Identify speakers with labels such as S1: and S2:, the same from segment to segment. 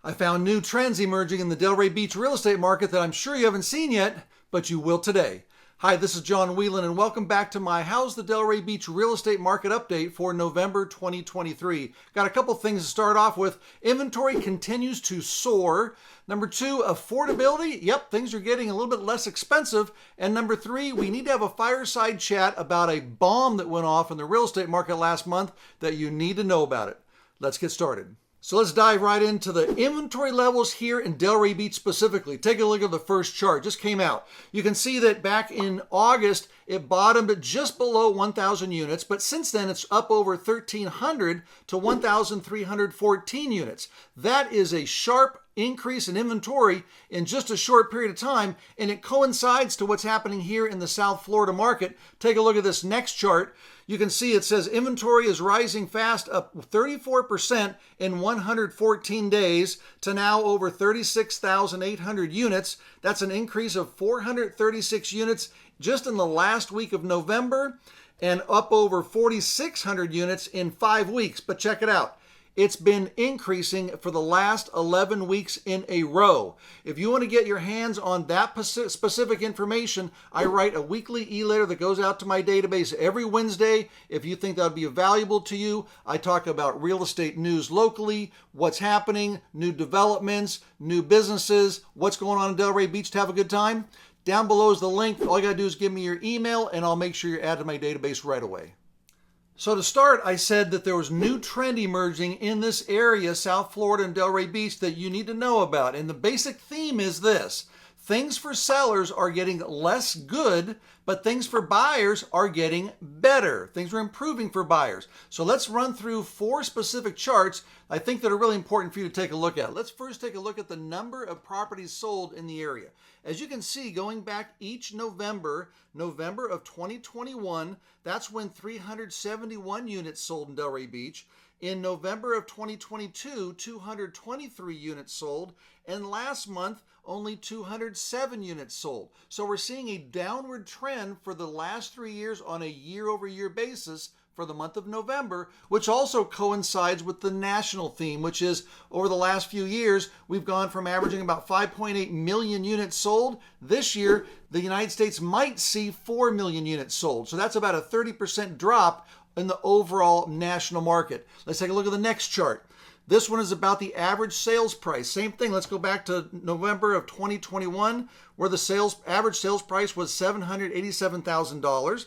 S1: I found new trends emerging in the Delray Beach real estate market that I'm sure you haven't seen yet, but you will today. Hi, this is John Whelan, and welcome back to my How's the Delray Beach Real Estate Market Update for November 2023. Got a couple things to start off with. Inventory continues to soar. Number two, affordability. Yep, things are getting a little bit less expensive. And number three, we need to have a fireside chat about a bomb that went off in the real estate market last month that you need to know about it. Let's get started. So let's dive right into the inventory levels here in Delray Beach specifically. Take a look at the first chart, just came out. You can see that back in August, it bottomed at just below 1,000 units, but since then it's up over 1,300 to 1,314 units. That is a sharp increase in inventory in just a short period of time, and it coincides to what's happening here in the South Florida market. Take a look at this next chart. You can see it says inventory is rising fast, up 34% in 114 days to now over 36,800 units. That's an increase of 436 units just in the last week of November and up over 4,600 units in 5 weeks. But check it out. It's been increasing for the last 11 weeks in a row. If you want to get your hands on that specific information, I write a weekly e-letter that goes out to my database every Wednesday. If you think that would be valuable to you, I talk about real estate news locally, what's happening, new developments, new businesses, what's going on in Delray Beach to have a good time. Down below is the link. All you got to do is give me your email and I'll make sure you're added to my database right away. So to start, I said that there was new trend emerging in this area, South Florida and Delray Beach, that you need to know about. And the basic theme is this. Things for sellers are getting less good, but things for buyers are getting better. Things are improving for buyers. So let's run through 4 specific charts I think that are really important for you to take a look at. Let's first take a look at the number of properties sold in the area. As you can see, going back each November of 2021, that's when 371 units sold in Delray Beach. In November of 2022, 223 units sold. And last month, only 207 units sold. So we're seeing a downward trend for the last 3 years on a year-over-year basis for the month of November, which also coincides with the national theme, which is over the last few years, we've gone from averaging about 5.8 million units sold. This year, the United States might see 4 million units sold. So that's about a 30% drop in the overall national market. Let's take a look at the next chart. This one is about the average sales price. Same thing. Let's go back to November of 2021, where the average sales price was $787,000.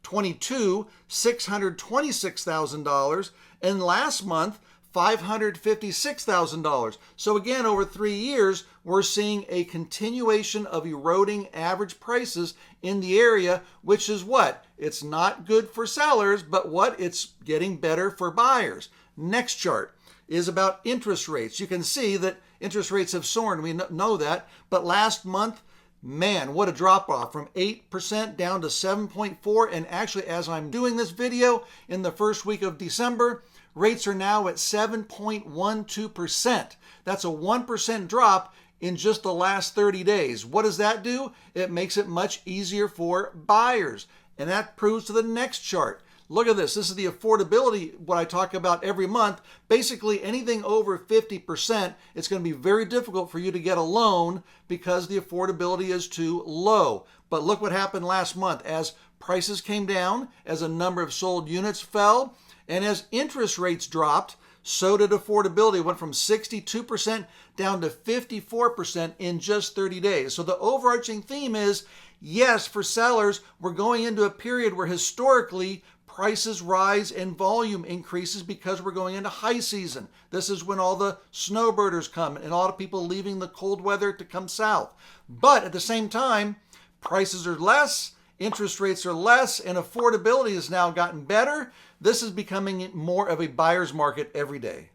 S1: 22, $626,000, and last month, $556,000. So again, over 3 years, we're seeing a continuation of eroding average prices in the area, which is what? It's not good for sellers, but what? It's getting better for buyers. Next chart is about interest rates. You can see that interest rates have soared. We know that, but last month, man, what a drop off from 8% down to 7.4%. And actually, as I'm doing this video in the first week of December, rates are now at 7.12%. That's a 1% drop in just the last 30 days. What does that do? It makes it much easier for buyers. And that proves to the next chart. Look at this. This is the affordability, what I talk about every month. Basically, anything over 50%, it's going to be very difficult for you to get a loan because the affordability is too low. But look what happened last month. As prices came down, as a number of sold units fell, and as interest rates dropped, so did affordability. It went from 62% down to 54% in just 30 days. So the overarching theme is, yes, for sellers, we're going into a period where historically prices rise and volume increases because we're going into high season. This is when all the snowbirders come and a lot of people leaving the cold weather to come south. But at the same time, prices are less, interest rates are less, and affordability has now gotten better. This is becoming more of a buyer's market every day.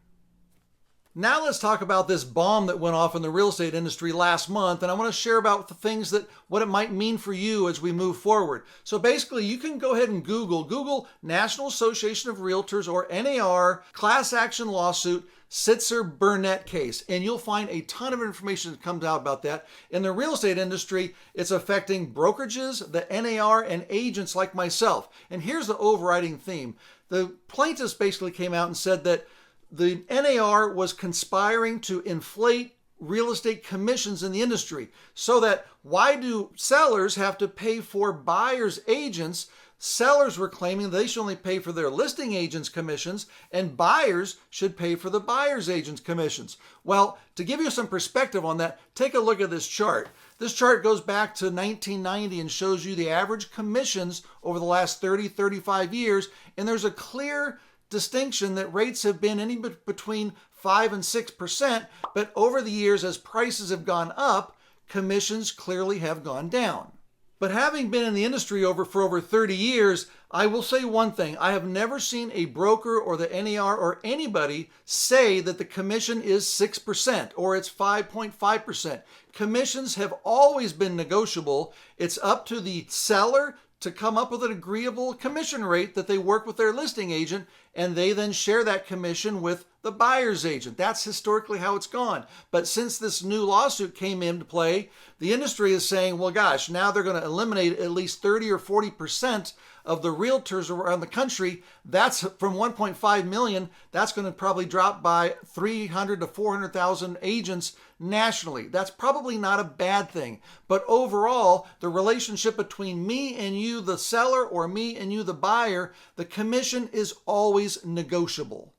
S1: Now let's talk about this bomb that went off in the real estate industry last month, and I want to share about the things that what it might mean for you as we move forward. So basically, you can go ahead and Google National Association of Realtors, or NAR, class action lawsuit, Sitzer Burnett case, and you'll find a ton of information that comes out about that. In the real estate industry, it's affecting brokerages, the NAR, and agents like myself. And here's the overriding theme. The plaintiffs basically came out and said that the NAR was conspiring to inflate real estate commissions in the industry, so that why do sellers have to pay for buyers' agents? Sellers were claiming they should only pay for their listing agents' commissions, and buyers should pay for the buyer's agents' commissions. Well, to give you some perspective on that, take a look at this chart. This chart goes back to 1990 and shows you the average commissions over the last 30, 35 years, and there's a clear distinction that rates have been between 5 and 6%, but over the years, as prices have gone up, commissions clearly have gone down. But having been in the industry for over 30 years, I will say one thing. I have never seen a broker or the NAR or anybody say that the commission is 6% or it's 5.5%. Commissions have always been negotiable. It's up to the seller to come up with an agreeable commission rate that they work with their listing agent, and they then share that commission with the buyer's agent. That's historically how it's gone. But since this new lawsuit came into play, the industry is saying, well, gosh, now they're going to eliminate at least 30 or 40% of the realtors around the country. That's from 1.5 million. That's going to probably drop by 300 to 400,000 agents nationally. That's probably not a bad thing. But overall, the relationship between me and you, the seller, or me and you, the buyer, the commission is always negotiable.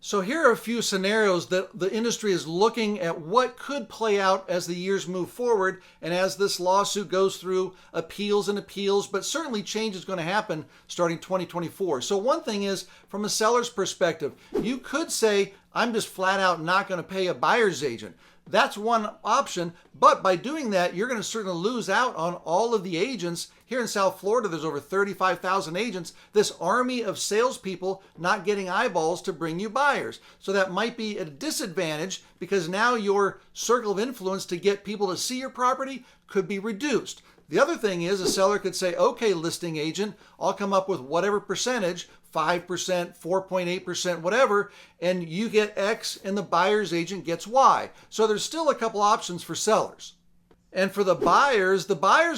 S1: So here are a few scenarios that the industry is looking at what could play out as the years move forward and as this lawsuit goes through appeals and appeals, but certainly change is going to happen starting 2024. So one thing is, from a seller's perspective, you could say, I'm just flat out not going to pay a buyer's agent. That's one option, but by doing that, you're going to certainly lose out on all of the agents. Here in South Florida, there's over 35,000 agents, this army of salespeople not getting eyeballs to bring you buyers. So that might be a disadvantage because now your circle of influence to get people to see your property could be reduced. The other thing is a seller could say, okay, listing agent, I'll come up with whatever percentage, 5%, 4.8%, whatever, and you get X and the buyer's agent gets Y. So there's still a couple options for sellers. And for the buyers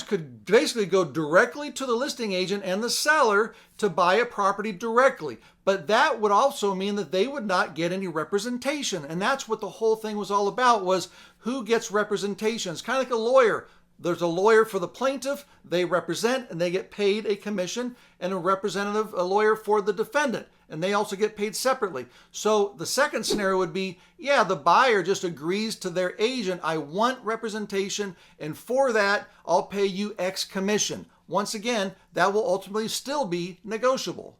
S1: could basically go directly to the listing agent and the seller to buy a property directly. But that would also mean that they would not get any representation. And that's what the whole thing was all about, was who gets representation. It's kind of like a lawyer. There's a lawyer for the plaintiff, they represent and they get paid a commission, and a lawyer for the defendant, and they also get paid separately. So the second scenario would be, yeah, the buyer just agrees to their agent, I want representation, and for that, I'll pay you X commission. Once again, that will ultimately still be negotiable.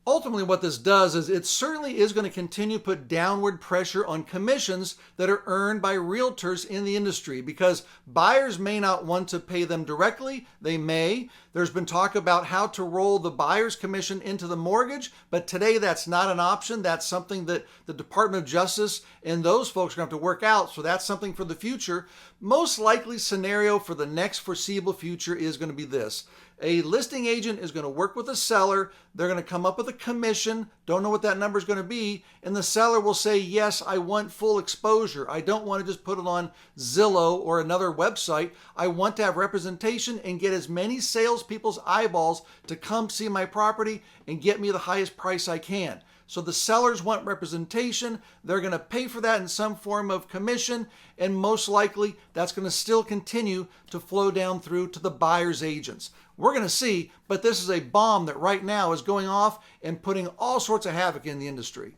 S1: Ultimately, what this does is it certainly is going to continue to put downward pressure on commissions that are earned by realtors in the industry, because buyers may not want to pay them directly. They may. There's been talk about how to roll the buyer's commission into the mortgage, but today that's not an option. That's something that the Department of Justice and those folks are going to have to work out. So that's something for the future. Most likely scenario for the next foreseeable future is going to be this. A listing agent is going to work with a seller. They're going to come up with a commission. Don't know what that number is going to be. And the seller will say, yes, I want full exposure. I don't want to just put it on Zillow or another website. I want to have representation and get as many salespeople's eyeballs to come see my property and get me the highest price I can. So the sellers want representation. They're going to pay for that in some form of commission, and most likely that's going to still continue to flow down through to the buyer's agents. We're going to see, but this is a bomb that right now is going off and putting all sorts of havoc in the industry.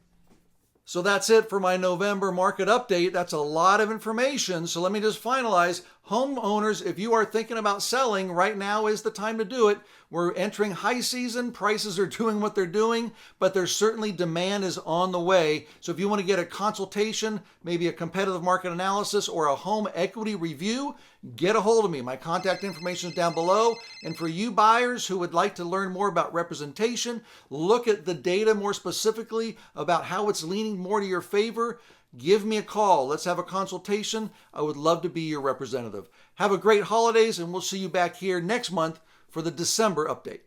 S1: So that's it for my November market update. That's a lot of information. So let me just finalize. Homeowners, if you are thinking about selling, right now is the time to do it. We're entering high season. Prices are doing what they're doing, but there's certainly demand is on the way. So if you want to get a consultation, maybe a competitive market analysis or a home equity review, get a hold of me. My contact information is down below. And for you buyers who would like to learn more about representation, look at the data more specifically about how it's leaning more to your favor, give me a call. Let's have a consultation. I would love to be your representative. Have a great holidays, and we'll see you back here next month for the December update.